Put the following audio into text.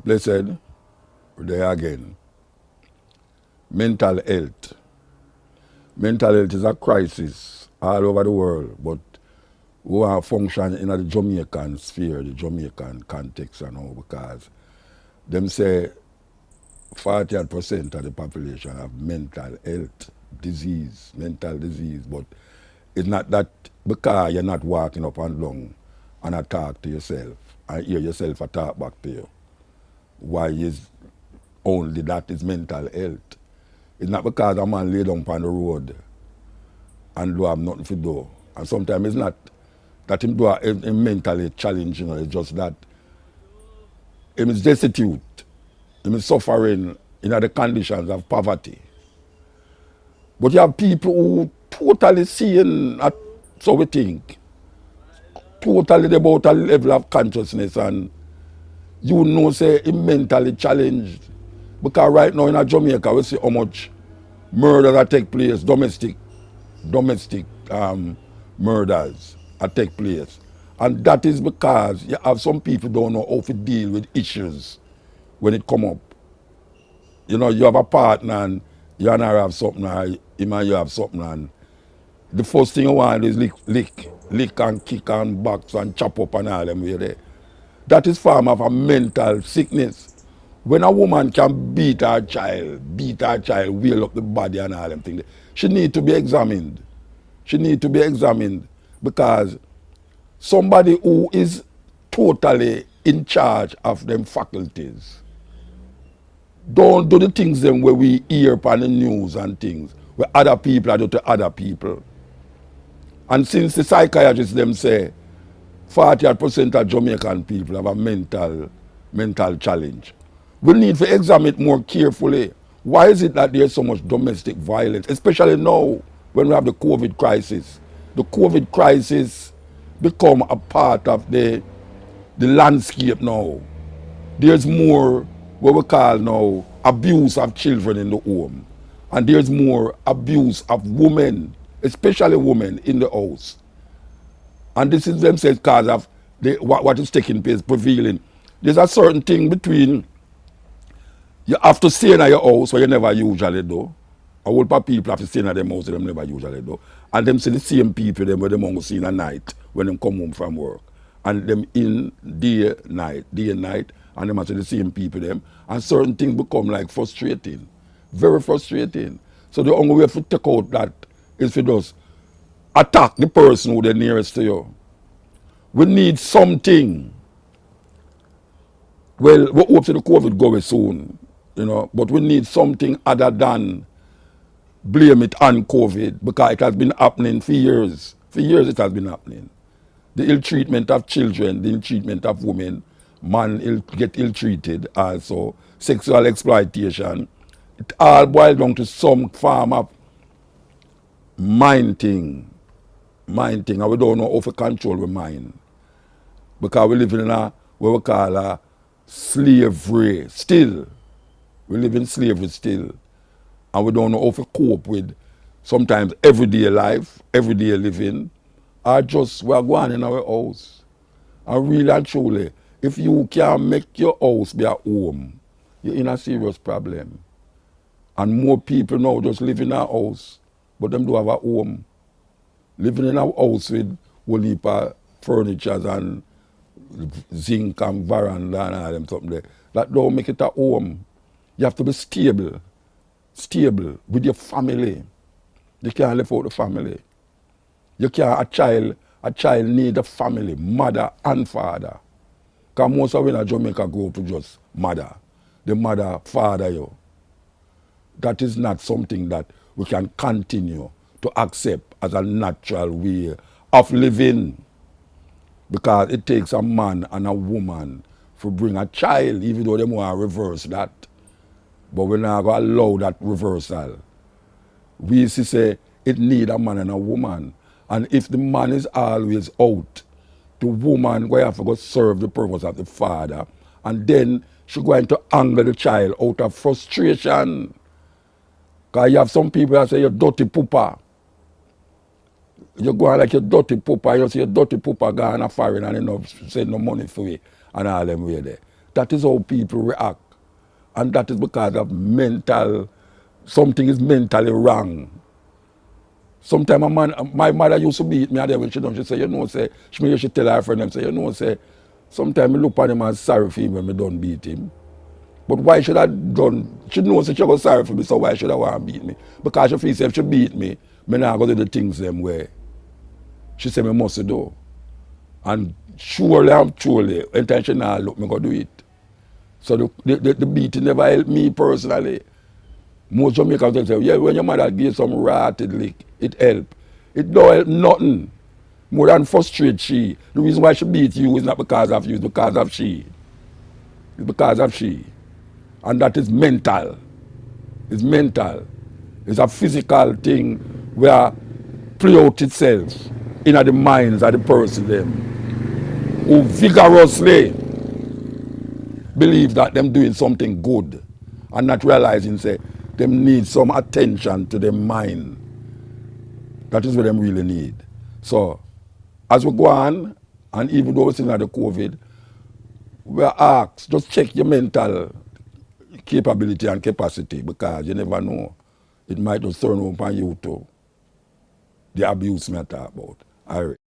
Blessed, we're there again. Mental health. Mental health is a crisis all over the world, but we want to function in the Jamaican sphere, the Jamaican context and all, because them say 40% of the population have mental health disease, mental disease, but it's not that because you're not walking up and down and talk to yourself and hear yourself talk back to you. Why is only that is mental health? It's not because a man lay down on the road and do have nothing to do. And sometimes it's not that him do him mentally challenged, you know, it's just that him is destitute, him is suffering in the conditions of poverty. But you have people who totally seeing at so we think, totally about a level of consciousness, and you know say him mentally challenged. Because right now in Jamaica we see how much murder that take place, domestic murders that take place. And that is because you have some people don't know how to deal with issues when it come up. You know, you have a partner and you and her have something, or him and you have something, and the first thing you want is lick and kick and box and chop up and all them way there. That is form of a mental sickness. When a woman can beat her child, wheel up the body and all them things, she need to be examined. She need to be examined because somebody who is totally in charge of them faculties don't do the things them where we hear on the news and things, where other people are do to other people. And since the psychiatrists them say 40% of Jamaican people have a mental challenge, we need to examine it more carefully. Why is it that there's so much domestic violence, especially now when we have the COVID crisis? The COVID crisis become a part of the landscape now. There's more what we call now abuse of children in the home. And there's more abuse of women, especially women in the house. And this is themselves because of what is taking place, prevailing. There's a certain thing between you have to stay in your house where you never usually do. A whole lot of people have to stay in their house where they never usually do. And them see the same people them where they want to see in the night when they come home from work. And them in day and night, and them see the same people them. And certain things become like frustrating. Very frustrating. So the only way to take out that is to just attack the person who is nearest to you. We need something. Well, we hope that the COVID go away soon, you know, but we need something other than blame it on COVID, because it has been happening for years. For years it has been happening. The ill treatment of children, the ill treatment of women, man get ill treated also, sexual exploitation. It all boils down to some form of mind thing, and we don't know how to control the mind. Because we live in a, what we call a slavery still. We live in slavery still. And we don't know how to cope with sometimes everyday life, everyday living, or just we are going in our house. And really and truly, if you can't make your house be a home, you're in a serious problem. And more people now just live in a house, but them do have a home. Living in a house with whole heap of furniture and zinc and veranda and all them something there, that don't make it a home. You have to be stable with your family. You can't live out the family. You can't, a child need a family, mother and father. Because most of in Jamaica grow up to just mother. The mother, father you. That is not something that we can continue to accept as a natural way of living. Because it takes a man and a woman to bring a child, even though they want to reverse that. But we're not going to allow that reversal. We say it need a man and a woman. And if the man is always out, the woman will have to go serve the purpose of the father. And then she's going to anger the child out of frustration. Because you have some people that say, you're dirty pooper. You go on like your dirty pooper, you see your dirty pooper going a foreign and you know send no money for you and all them way there. That is how people react. And that is because of something is mentally wrong. Sometimes my mother used to beat me, and then when she done, she say, you know, say, she tell her friend, and say, you know, say, sometimes I look at him as sorry for him when I don't beat him. But why should I done? She knows that she was sorry for me, so why should I want to beat me? Because she feels if she beat me, I not go do the things them where she say I must do. And surely and truly, anytime she not look, I go do it. So the beating never helped me personally. Most Jamaicans say, yeah, when your mother gives some rotted lick, it help. It don't help nothing. More than frustrate she. The reason why she beat you is not because of you, it's because of she. It's because of she. And that is mental. It's mental. It's a physical thing where play out itself in the minds of the person them who vigorously believe that them doing something good and not realizing say them need some attention to their mind. That is what them really need. So as we go on, and even though we're still at the COVID, we're asked, just check your mental capability and capacity, because you never know. It might just turn upon you too. The abuse me I talk about. All right.